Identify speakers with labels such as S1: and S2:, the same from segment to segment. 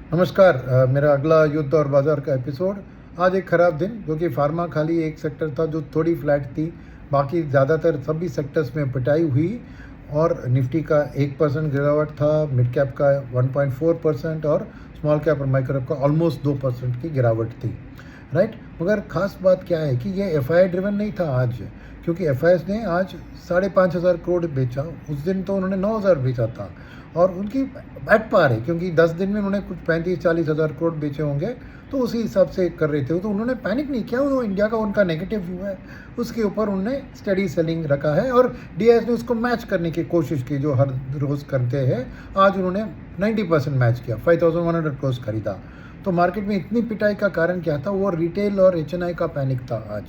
S1: नमस्कार। मेरा अगला युद्ध और बाज़ार का एपिसोड। आज एक ख़राब दिन, क्योंकि फार्मा खाली एक सेक्टर था जो थोड़ी फ्लैट थी। बाकी ज़्यादातर सभी सेक्टर्स में पिटाई हुई और निफ्टी का 1% गिरावट था, मिड कैप का 1.4% और स्मॉल कैप और माइक्रो कैप का ऑलमोस्ट 2% की गिरावट थी, राइट। मगर ख़ास बात क्या है कि ये एफ आई ड्रिवन नहीं था आज, क्योंकि एफ ने आज 5,500 करोड़ बेचा। उस दिन तो उन्होंने 9,000 बेचा था और उनकी एट पार है, क्योंकि 10 दिन में उन्होंने कुछ 35-40 हज़ार करोड़ बेचे होंगे, तो उसी हिसाब से कर रहे थे। तो उन्होंने पैनिक नहीं किया। वो इंडिया का उनका नेगेटिव व्यू है, उसके ऊपर उन्होंने स्टडी सेलिंग रखा है और डीआईएस ने उसको मैच करने की कोशिश की, जो हर रोज़ करते हैं। आज उन्होंने 90% मैच किया, 5,100 करोड़ खरीदा। तो मार्केट में इतनी पिटाई का कारण क्या था? वो रिटेल और एचएनआई का पैनिक था आज।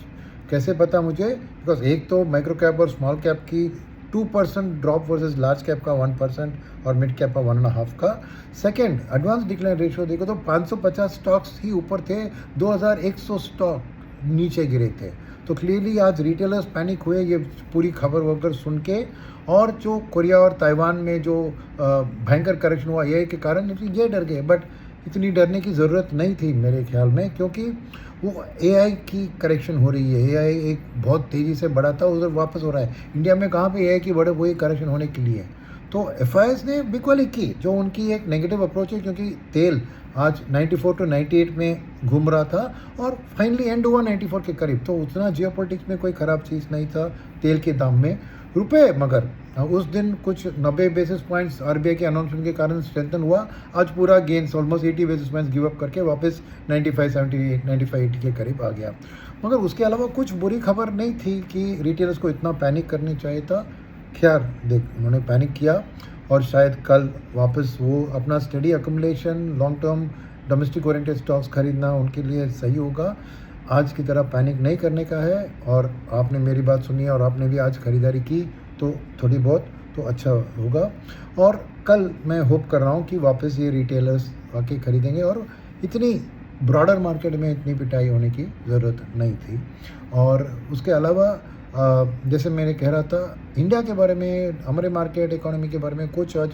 S1: कैसे पता मुझे? बिकॉज एक तो माइक्रो कैप और स्मॉल कैप की 2% ड्रॉप वर्सेस लार्ज कैप का 1% और मिड कैप का 1.5 का। सेकेंड, एडवांस डिक्लाइन रेशियो देखो तो 550 स्टॉक्स ही ऊपर थे, 2100 स्टॉक नीचे गिरे थे। तो क्लियरली आज रिटेलर्स पैनिक हुए ये पूरी खबर वगैरह सुन के। और जो कोरिया और ताइवान में जो भयंकर करेक्शन हुआ ये के कारण ये डर गए, बट इतनी डरने की ज़रूरत नहीं थी मेरे ख्याल में, क्योंकि वो एआई की करेक्शन हो रही है। एआई एक बहुत तेज़ी से बढ़ा था, उधर वापस हो रहा है। इंडिया में कहाँ पे एआई की बढ़े, वही करेक्शन होने के लिए। तो एफआईएस ने बिकवाली की, जो उनकी एक नेगेटिव अप्रोच है, क्योंकि तेल आज 94 टू 98 में घूम रहा था और फाइनली एंड हुआ 94 के करीब। तो उतना जियोपॉलिटिक्स में कोई ख़राब चीज़ नहीं था तेल के दाम में। रुपए मगर उस दिन कुछ 90 बेसिस पॉइंट्स आरबीआई के अनाउंसमेंट के कारण स्ट्रेंथन हुआ। आज पूरा gains almost 80 basis points give up करके वापस 95-70 के करीब आ गया। मगर उसके अलावा कुछ बुरी खबर नहीं थी कि रिटेलर्स को इतना पैनिक करनी चाहिए था। खैर देख, उन्होंने पैनिक किया और शायद कल वापस वो अपना study accumulation long term domestic oriented stocks खरीदना उनके लिए सही होगा। आज की तरह पैनिक नहीं करने का है। और आपने मेरी बात सुनी और आपने भी आज खरीदारी की, तो थोड़ी बहुत तो अच्छा होगा। और कल मैं होप कर रहा हूँ कि वापस ये रिटेलर्स आके खरीदेंगे और इतनी ब्रॉडर मार्केट में इतनी पिटाई होने की ज़रूरत नहीं थी। और उसके अलावा जैसे मैंने कह रहा था, इंडिया के बारे में, हमारे मार्केट इकोनॉमी के बारे में कुछ आज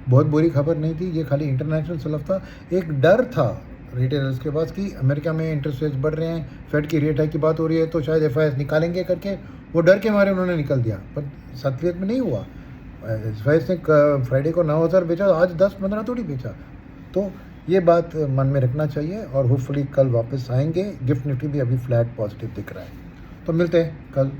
S1: बहुत बुरी खबर नहीं थी। ये खाली इंटरनेशनल सलफ था। एक डर था रिटेलर्स के पास कि अमेरिका में इंटरेस्ट रेट्स बढ़ रहे हैं, फेड की रेट हाइक की बात हो रही है, तो शायद एफआईएस निकालेंगे करके वो डर के मारे उन्होंने निकल दिया। पर सत्यात में नहीं हुआ। एफआईएस ने फ्राइडे को 9,000 बेचा, आज 10-15 थोड़ी बेचा। तो ये बात मन में रखना चाहिए और होपफुली कल वापस आएंगे। गिफ्ट निफ्टी भी अभी फ्लैट पॉजिटिव दिख रहा है। तो मिलते हैं कल।